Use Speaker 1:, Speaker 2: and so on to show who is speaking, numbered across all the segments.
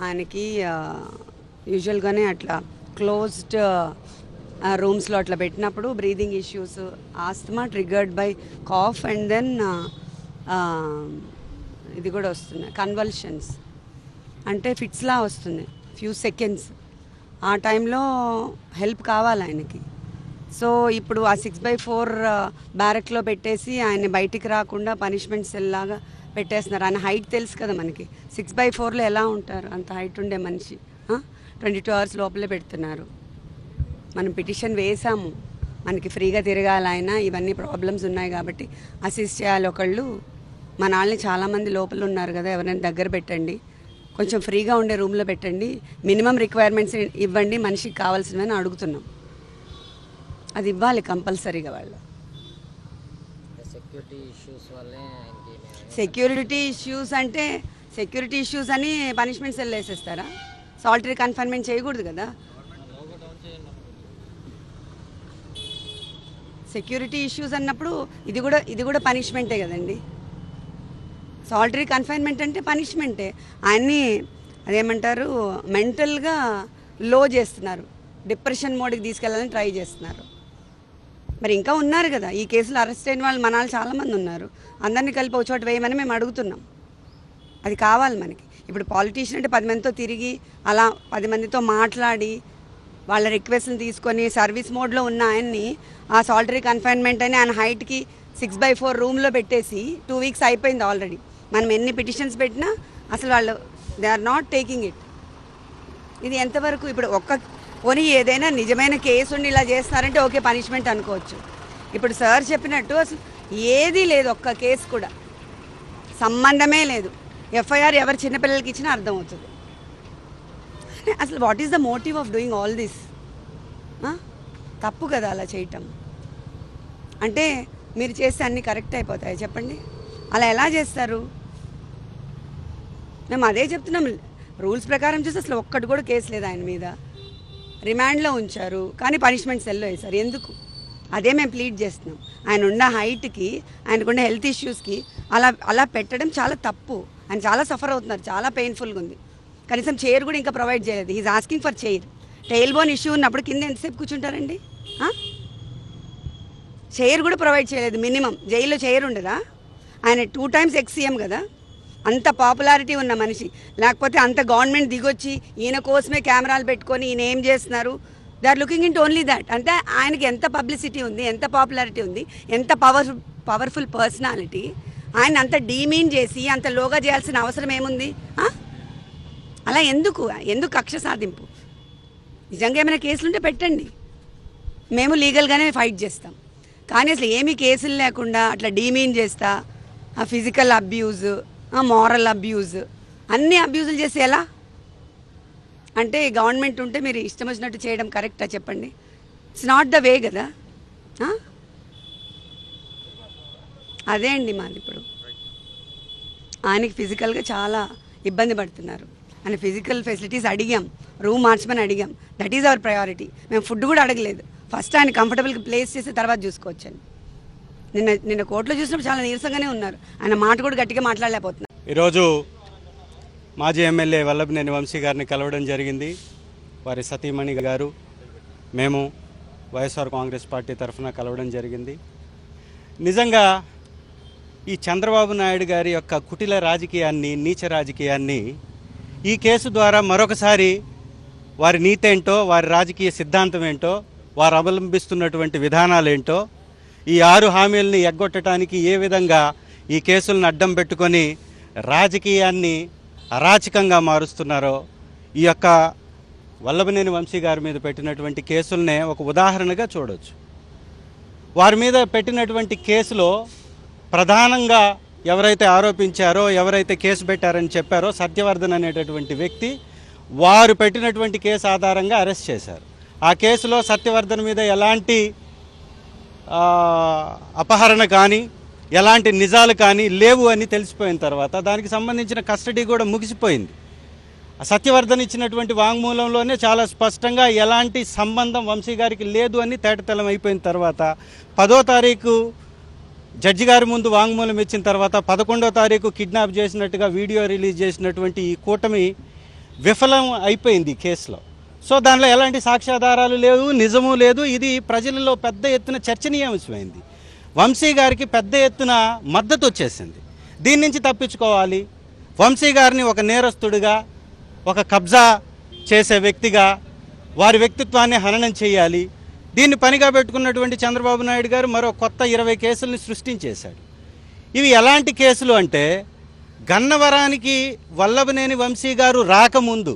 Speaker 1: ఆయనకి యూజువల్గానే అట్లా క్లోజ్డ్ రూమ్స్లో అట్లా పెట్టినప్పుడు breathing issues, asthma triggered by cough and then ఇది కూడా వస్తుంది కన్వల్షన్స్, అంటే ఫిట్స్లా వస్తుంది ఫ్యూ సెకండ్స్. ఆ టైంలో హెల్ప్ కావాలి ఆయనకి. సో ఇప్పుడు ఆ 6/4 బ్యారక్లో పెట్టేసి ఆయన బయటికి రాకుండా పనిష్మెంట్ సెల్ లాగా పెట్టేస్తున్నారు. ఆయన హైట్ తెలుసు కదా మనకి, 6/4లో ఎలా ఉంటారు అంత హైట్ ఉండే మనిషి? 22 hours లోపలే పెడుతున్నారు. మనం పిటిషన్ వేసాము, మనకి ఫ్రీగా తిరగాలి ఆయన, ఇవన్నీ ప్రాబ్లమ్స్ ఉన్నాయి కాబట్టి అసిస్ట్ చేయాలి ఒకళ్ళు. మన వాళ్ళని చాలామంది లోపల ఉన్నారు కదా, ఎవరైనా దగ్గర పెట్టండి, కొంచెం ఫ్రీగా ఉండే రూమ్లో పెట్టండి, మినిమం రిక్వైర్మెంట్స్ ఇవ్వండి, మనిషికి కావాల్సినవని అడుగుతున్నాం. అది ఇవ్వాలి కంపల్సరీగా వాళ్ళు. సెక్యూరిటీ ఇష్యూస్ అంటే సెక్యూరిటీ ఇష్యూస్ అని పనిష్మెంట్ సెల్ వేసేస్తారా? సాలిటరీ కన్ఫైన్మెంట్ చేయకూడదు కదా. సెక్యూరిటీ ఇష్యూస్ అన్నప్పుడు ఇది కూడా పనిష్మెంటే కదండి. సాలిటరీ కన్ఫైన్మెంట్ అంటే పనిష్మెంటే. ఆయన్ని అదేమంటారు, మెంటల్గా లో చేస్తున్నారు, డిప్రెషన్ మోడ్కి తీసుకెళ్ళాలని ట్రై చేస్తున్నారు. మరి ఇంకా ఉన్నారు కదా ఈ కేసులో అరెస్ట్ అయిన వాళ్ళు, మన వాళ్ళు చాలామంది ఉన్నారు. అందరినీ కలిపి ఒక చోట వేయమని మేము అడుగుతున్నాం. అది కావాలి మనకి. ఇప్పుడు పాలిటీషియన్ అంటే 10 మందితో తిరిగి అలా 10 మందితో మాట్లాడి వాళ్ళ రిక్వెస్ట్ని తీసుకొని సర్వీస్ మోడ్లో ఉన్న ఆయన్ని ఆ సాలిటరీ కన్ఫైన్మెంట్ అని ఆయన హైట్కి 6/4 రూమ్లో పెట్టేసి 2 weeks అయిపోయింది ఆల్రెడీ. మనం ఎన్ని పిటిషన్స్ పెట్టినా అసలు వాళ్ళు they are not taking it. ఇది ఎంతవరకు? ఇప్పుడు పోనీ ఏదైనా నిజమైన కేసు ఉండి ఇలా చేస్తున్నారంటే ఓకే, పనిష్మెంట్ అనుకోవచ్చు. ఇప్పుడు సార్ చెప్పినట్టు అసలు ఏదీ లేదు, ఒక్క కేసు కూడా సంబంధమే లేదు. ఎఫ్ఐఆర్ ఎవరు చిన్నపిల్లలకి ఇచ్చినా అర్థమవుతుంది. అసలు what is the motive of doing all this? తప్పు కదా అలా చేయటం. అంటే మీరు చేస్తే అన్నీ కరెక్ట్ అయిపోతాయి చెప్పండి? అలా ఎలా చేస్తారు? మేము అదే చెప్తున్నాం. రూల్స్ ప్రకారం చూస్తే అసలు ఒక్కటి కూడా కేసు లేదు ఆయన మీద. రిమాండ్లో ఉంచారు కానీ పనిష్మెంట్ సెల్లో వేశారు. ఎందుకు? అదే మేము ప్లీడ్ చేస్తున్నాం. ఆయన ఉన్న హైట్కి, ఆయనకున్న హెల్త్ ఇష్యూస్కి అలా పెట్టడం చాలా తప్పు. ఆయన చాలా సఫర్ అవుతున్నారు, చాలా పెయిన్ఫుల్గా ఉంది. కనీసం చైర్ కూడా ఇంకా ప్రొవైడ్ చేయలేదు. He's asking for chair. Tailbone issue ఉన్నప్పుడు కింద ఎంతసేపు కూర్చుంటారండి? చైర్ కూడా ప్రొవైడ్ చేయలేదు. మినిమం జైల్లో చైర్ ఉండదా? ఆయన 2 times ex-CM కదా, అంత పాపులారిటీ ఉన్న మనిషి. లేకపోతే అంత గవర్నమెంట్ దిగొచ్చి ఈయన కోసమే కెమెరాలు పెట్టుకొని ఈయన ఏం చేస్తున్నారు? They are looking into only that. అంటే ఆయనకి ఎంత పబ్లిసిటీ ఉంది, ఎంత పాపులారిటీ ఉంది, ఎంత పవర్ఫుల్ పర్సనాలిటీ. ఆయన అంత డీమీన్ చేసి అంత లోగా చేయాల్సిన అవసరం ఏముంది? అలా ఎందుకు కక్ష సాధింపు? నిజంగా ఏమైనా కేసులు ఉంటే పెట్టండి, మేము లీగల్గానే ఫైట్ చేస్తాం. కానీ అసలు ఏమీ కేసులు లేకుండా అట్లా డీమీన్ చేస్తా, ఫిజికల్ అబ్యూజ్, మోరల్ అబ్యూజ్, అన్ని అబ్యూజులు చేసి ఎలా? అంటే గవర్నమెంట్ ఉంటే మీరు ఇష్టం వచ్చినట్టు చేయడం కరెక్టా చెప్పండి? ఇట్స్ నాట్ ద వే కదా. అదే అండి మాది. ఇప్పుడు ఆయనకి ఫిజికల్గా చాలా ఇబ్బంది పడుతున్నారు. ఆయన ఫిజికల్ ఫెసిలిటీస్ అడిగాం, రూమ్ మార్చమని అడిగాం. That is our priority. మేము ఫుడ్ కూడా అడగలేదు. ఫస్ట్ ఆయన కంఫర్టబుల్గా ప్లేస్ చేసి తర్వాత చూసుకోవచ్చని. నిన్న కోర్టులో చూసినప్పుడు చాలా నీరసంగానే ఉన్నారు. ఆయన మాట కూడా గట్టిగా మాట్లాడలేకపోతున్నారు.
Speaker 2: ఈరోజు మాజీ ఎమ్మెల్యే వల్లభనేని వంశీ గారిని కలవడం జరిగింది. వారి సతీమణి గారు, మేము వైఎస్ఆర్ కాంగ్రెస్ పార్టీ తరఫున కలవడం జరిగింది. నిజంగా ఈ చంద్రబాబు నాయుడు గారి యొక్క కుటిల రాజకీయాన్ని, నీచ రాజకీయాన్ని ఈ కేసు ద్వారా మరొకసారి వారి నీతి ఏంటో, వారి రాజకీయ సిద్ధాంతం ఏంటో, వారు అవలంబిస్తున్నటువంటి విధానాలు ఏంటో, ఈ 6 హామీలని ఎగ్గొట్టడానికి ఏ విధంగా ఈ కేసులను అడ్డం పెట్టుకొని రాజకీయాన్ని అరాచకంగా మారుస్తున్నారో ఈ యొక్క వల్లభనేని వంశీ గారి మీద పెట్టినటువంటి కేసులనే ఒక ఉదాహరణగా చూడవచ్చు. వారి మీద పెట్టినటువంటి కేసులో ప్రధానంగా ఎవరైతే ఆరోపించారో, ఎవరైతే కేసు పెట్టారని చెప్పారో సత్యవర్ధన్ అనేటటువంటి వ్యక్తి, వారు పెట్టినటువంటి కేసు ఆధారంగా అరెస్ట్ చేశారు. ఆ కేసులో సత్యవర్ధన్ మీద ఎలాంటి అపహరణ కానీ ఎలాంటి నిజాలు కానీ లేవు అని తెలిసిపోయిన తర్వాత దానికి సంబంధించిన కస్టడీ కూడా ముగిసిపోయింది. సత్యవర్ధన్ ఇచ్చినటువంటి వాంగ్మూలంలోనే చాలా స్పష్టంగా ఎలాంటి సంబంధం వంశీ గారికి లేదు అని తేటతెల్లం అయిపోయిన తర్వాత 10వ తారీఖు జడ్జి గారి ముందు వాంగ్మూలం ఇచ్చిన తర్వాత 11వ తారీఖు కిడ్నాప్ చేసినట్టుగా వీడియో రిలీజ్ చేసినటువంటి ఈ కూటమి విఫలం అయిపోయింది ఈ కేసులో. సో దానిలో ఎలాంటి సాక్ష్యాధారాలు లేవు, నిజము లేదు. ఇది ప్రజలలో పెద్ద ఎత్తున చర్చనీయాంశమైంది. వంశీ గారికి పెద్ద ఎత్తున మద్దతు వచ్చేసింది. దీని నుంచి తప్పించుకోవాలి, వంశీ గారిని ఒక నేరస్తుడిగా, ఒక కబ్జా చేసే వ్యక్తిగా, వారి వ్యక్తిత్వాన్ని హననం చేయాలి. దీన్ని పనిగా పెట్టుకున్నటువంటి చంద్రబాబు నాయుడు గారు మరో కొత్త 20 కేసుల్ని సృష్టించేశాడు. ఇవి ఎలాంటి కేసులు అంటే, గన్నవరానికి వల్లభనేని వంశీ గారు రాకముందు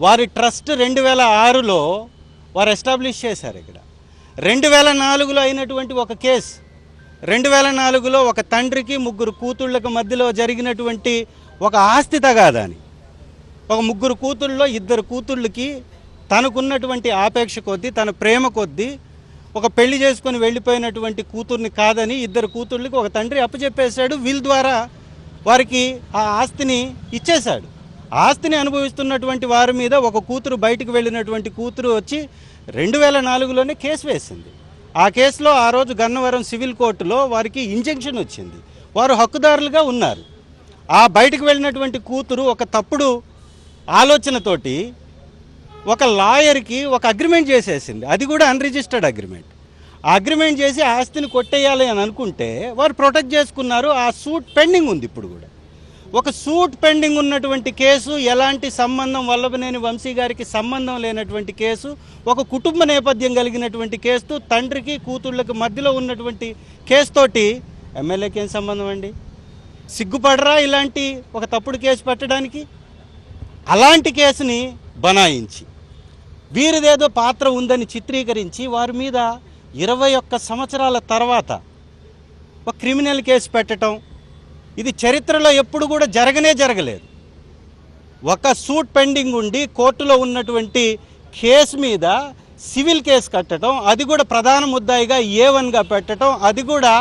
Speaker 2: వారి ట్రస్ట్ 2006లో వారు ఎస్టాబ్లిష్ చేశారు. ఇక్కడ 2004లో అయినటువంటి ఒక కేసు, 2004లో ఒక తండ్రికి 3 కూతుళ్ళకి మధ్యలో జరిగినటువంటి ఒక ఆస్తి తగాదాని, ఒక 3 కూతుళ్ళలో 2 కూతుళ్ళకి తనకున్నటువంటి ఆపేక్ష కొద్దీ, తన ప్రేమ కొద్దీ ఒక పెళ్లి చేసుకొని వెళ్ళిపోయినటువంటి కూతుర్ని కాదని 2 కూతుళ్ళకి ఒక తండ్రి అప్పచెప్పేశాడు. వీళ్ళ ద్వారా వారికి ఆ ఆస్తిని ఇచ్చేశాడు. ఆస్తిని అనుభవిస్తున్నటువంటి వారి మీద ఒక కూతురు, బయటికి వెళ్ళినటువంటి కూతురు వచ్చి 2004లోనే కేసు వేసింది. ఆ కేసులో ఆ రోజు గన్నవరం సివిల్ కోర్టులో వారికి ఇంజంక్షన్ వచ్చింది. వారు హక్కుదారులుగా ఉన్నారు. ఆ బయటికి వెళ్ళినటువంటి కూతురు ఒక తప్పుడు ఆలోచనతోటి ఒక లాయర్కి ఒక అగ్రిమెంట్ చేసేసింది. అది కూడా అన్రిజిస్టర్డ్ అగ్రిమెంట్. ఆ అగ్రిమెంట్ చేసి ఆస్తిని కొట్టేయాలి అని అనుకుంటే వారు ప్రొటెక్ట్ చేసుకున్నారు. ఆ సూట్ పెండింగ్ ఉంది. ఇప్పుడు కూడా ఒక సూట్ పెండింగ్ ఉన్నటువంటి కేసు, ఎలాంటి సంబంధం వల్లభనేని వంశీ గారికి సంబంధం లేనటువంటి కేసు, ఒక కుటుంబ నేపథ్యం కలిగినటువంటి కేసు, తండ్రికి కూతుళ్ళకి మధ్యలో ఉన్నటువంటి కేసుతోటి ఎమ్మెల్యేకి ఏం సంబంధం అండి? సిగ్గుపడరా ఇలాంటి ఒక తప్పుడు కేసు పెట్టడానికి? అలాంటి కేసుని బనాయించి వీరిదేదో పాత్ర ఉందని చిత్రీకరించి వారి మీద 21 సంవత్సరాల తర్వాత ఒక క్రిమినల్ కేసు పెట్టడం, ఇది చరిత్రలో ఎప్పుడు కూడా జరగలేదు. ఒక సూట్ పెండింగ్ ఉండి కోర్టులో ఉన్నటువంటి కేసు మీద సివిల్ కేసు కట్టడం, అది కూడా ప్రధాన ముద్దాయిగా A1గా పెట్టడం, అది కూడా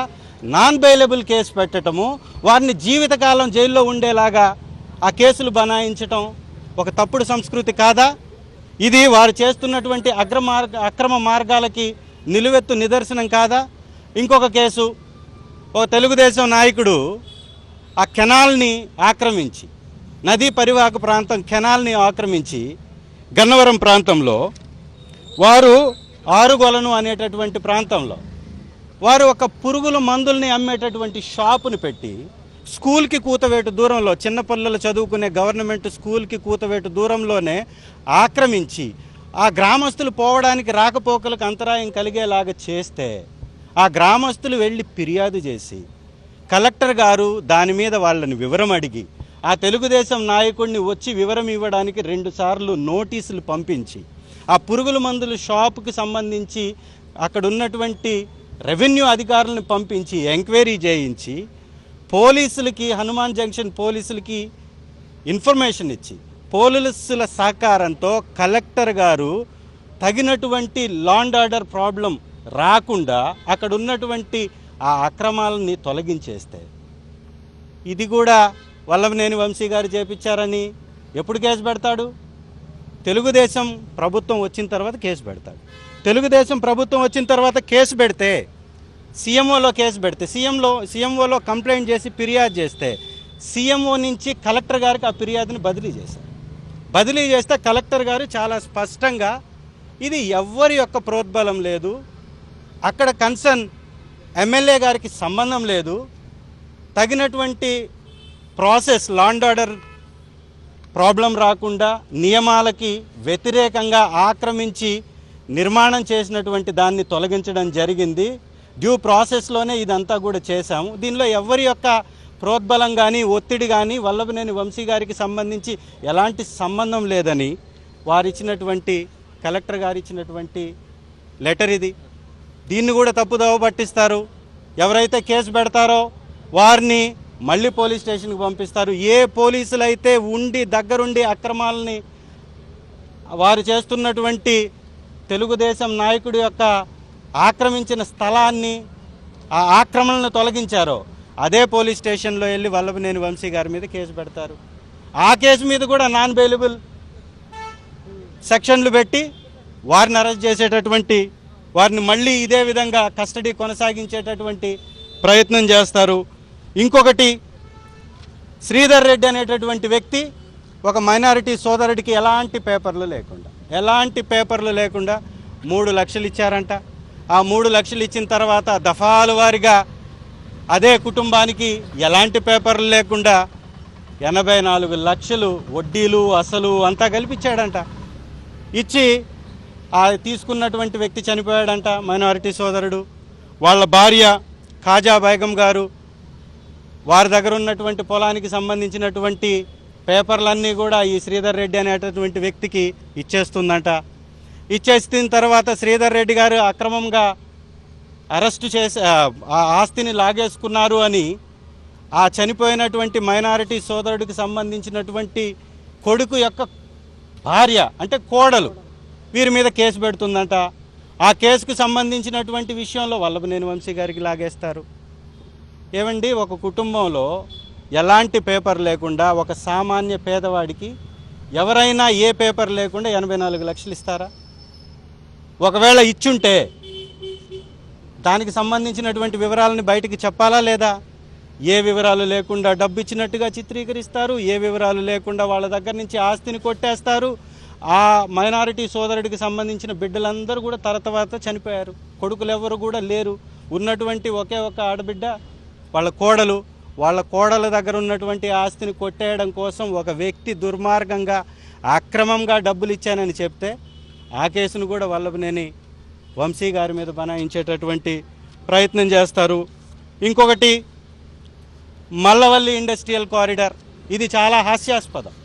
Speaker 2: నాన్ బెయిలబుల్ కేసు పెట్టడము, వారిని జీవితకాలం జైల్లో ఉండేలాగా ఆ కేసులు బనాయించటం ఒక తప్పుడు సంస్కృతి కాదా? ఇది వారు చేస్తున్నటువంటి అక్రమ మార్గాలకి నిలువెత్తు నిదర్శనం కాదా? ఇంకొక కేసు, ఒక తెలుగుదేశం నాయకుడు ఆ కెనాల్ని ఆక్రమించి, నదీ పరివాహక ప్రాంతం కెనాల్ని ఆక్రమించి గన్నవరం ప్రాంతంలో వారు ఆరుగొలను అనేటటువంటి ప్రాంతంలో వారు ఒక పురుగుల మందుల్ని అమ్మేటటువంటి షాపుని పెట్టి, స్కూల్కి కూతవేటు దూరంలో, చిన్నపిల్లలు చదువుకునే గవర్నమెంట్ స్కూల్కి కూతవేటు దూరంలోనే ఆక్రమించి ఆ గ్రామస్తులు పోవడానికి, రాకపోకలకు అంతరాయం కలిగేలాగా చేస్తే ఆ గ్రామస్తులు వెళ్ళి ఫిర్యాదు చేసి కలెక్టర్ గారు దాని మీద వాళ్ళని వివరం అడిగి ఆ తెలుగుదేశం నాయకుడిని వచ్చి వివరం ఇవ్వడానికి 2 సార్లు నోటీసులు పంపించి ఆ పురుగుల మందుల షాపుకి సంబంధించి అక్కడ ఉన్నటువంటి రెవెన్యూ అధికారులను పంపించి ఎంక్వైరీ చేయించి పోలీసులకి, హనుమాన్ జంక్షన్ పోలీసులకి ఇన్ఫర్మేషన్ ఇచ్చి పోలీసుల సహకారంతో కలెక్టర్ గారు తగినటువంటి లా అండ్ ఆర్డర్ ప్రాబ్లం రాకుండా అక్కడ ఉన్నటువంటి ఆ అక్రమాలని తొలగించేస్తే, ఇది కూడా వల్లభనేని వంశీ గారు చేపించారని ఎప్పుడు కేసు పెడతాడు? తెలుగుదేశం ప్రభుత్వం వచ్చిన తర్వాత కేసు పెడతాడు. తెలుగుదేశం ప్రభుత్వం వచ్చిన తర్వాత కేసు పెడితే, సీఎంఓలో కేసు పెడితే, సీఎంఓలో కంప్లైంట్ చేసి ఫిర్యాదు చేస్తే, సీఎంఓ నుంచి కలెక్టర్ గారికి ఆ ఫిర్యాదుని బదిలీ చేశారు. బదిలీ చేస్తే కలెక్టర్ గారు చాలా స్పష్టంగా ఇది ఎవ్వరి యొక్క ప్రోద్బలం లేదు, అక్కడ కన్సర్న్ ఎమ్మెల్యే గారికి సంబంధం లేదు, తగినటువంటి process, law and order problem రాకుండా నియమాలకి వ్యతిరేకంగా ఆక్రమించి నిర్మాణం చేసినటువంటి దాన్ని తొలగించడం జరిగింది. డ్యూ ప్రాసెస్లోనే ఇదంతా కూడా చేశాము. దీనిలో ఎవరి యొక్క ప్రోద్బలం కానీ, ఒత్తిడి కానీ వల్లభనేని వంశీ గారికి సంబంధించి ఎలాంటి సంబంధం లేదని వారిచ్చినటువంటి, కలెక్టర్ గారు ఇచ్చినటువంటి లెటర్ ఇది. దీన్ని కూడా తప్పుదోవ పట్టిస్తారు. ఎవరైతే కేసు పెడతారో వారిని మళ్ళీ పోలీస్ స్టేషన్కి పంపిస్తారు. ఏ పోలీసులు అయితే ఉండి దగ్గరుండి అక్రమాలని, వారు చేస్తున్నటువంటి తెలుగుదేశం నాయకుడి యొక్క ఆక్రమించిన స్థలాన్ని, ఆ ఆక్రమణను తొలగించారో అదే పోలీస్ స్టేషన్లో వెళ్ళి వల్లభనేని వంశీ గారి మీద కేసు పెడతారు. ఆ కేసు మీద కూడా నాన్ బెయిలబుల్ సెక్షన్లు పెట్టి వారిని అరెస్ట్ చేసేటటువంటి, వారిని మళ్ళీ ఇదే విధంగా కస్టడీ కొనసాగించేటటువంటి ప్రయత్నం చేస్తారు. ఇంకొకటి, శ్రీధర్ రెడ్డి అనేటటువంటి వ్యక్తి ఒక మైనారిటీ సోదరుడికి ఎలాంటి పేపర్లు లేకుండా 3 లక్షలు ఇచ్చారంట. ఆ 3 లక్షలు ఇచ్చిన తర్వాత దఫాల వారీగా అదే కుటుంబానికి ఎలాంటి పేపర్లు లేకుండా 84 లక్షలు వడ్డీలు అసలు అంతా కల్పించాడంట. ఇచ్చి ఆ తీసుకున్నటువంటి వ్యక్తి చనిపోయాడంట, మైనారిటీ సోదరుడు. వాళ్ళ భార్య ఖాజా బేగం గారు వారి దగ్గర ఉన్నటువంటి పొలానికి సంబంధించినటువంటి పేపర్లన్నీ కూడా ఈ శ్రీధర్ రెడ్డి అనేటటువంటి వ్యక్తికి ఇచ్చేస్తుందంట. ఇచ్చేసిన తర్వాత శ్రీధర్ రెడ్డి గారు అక్రమంగా అరెస్టు చేసి ఆ ఆస్తిని లాగేసుకున్నారు అని ఆ చనిపోయినటువంటి మైనారిటీ సోదరుడికి సంబంధించినటువంటి కొడుకు యొక్క భార్య అంటే కోడలు వీరి మీద కేసు పెడుతుందంట. ఆ కేసుకు సంబంధించినటువంటి విషయంలో వల్లభనేని వంశీ గారికి లాగేస్తారు. ఏమండి, ఒక కుటుంబంలో ఎలాంటి పేపర్ లేకుండా ఒక సామాన్య పేదవాడికి ఎవరైనా ఏ పేపర్ లేకుండా 84 లక్షలు ఇస్తారా? ఒకవేళ ఇచ్చుంటే దానికి సంబంధించినటువంటి వివరాలను బయటికి చెప్పాలా లేదా? ఏ వివరాలు లేకుండా డబ్బు ఇచ్చినట్టుగా చిత్రీకరిస్తారు. ఏ వివరాలు లేకుండా వాళ్ళ దగ్గర నుంచి ఆస్తిని కొట్టేస్తారు. ఆ మైనారిటీ సోదరుడికి సంబంధించిన బిడ్డలందరూ కూడా తర్వాత చనిపోయారు. కొడుకులు ఎవరు కూడా లేరు. ఉన్నటువంటి ఒకే ఒక ఆడబిడ్డ వాళ్ళ కోడల దగ్గర ఉన్నటువంటి ఆస్తిని కొట్టేయడం కోసం ఒక వ్యక్తి దుర్మార్గంగా అక్రమంగా డబ్బులు ఇచ్చానని చెప్తే ఆ కేసును కూడా వల్లభనేని వంశీ గారి మీద బనాయించేటటువంటి ప్రయత్నం చేస్తారు. ఇంకొకటి మల్లవల్లి ఇండస్ట్రియల్ కారిడార్, ఇది చాలా హాస్యాస్పదం.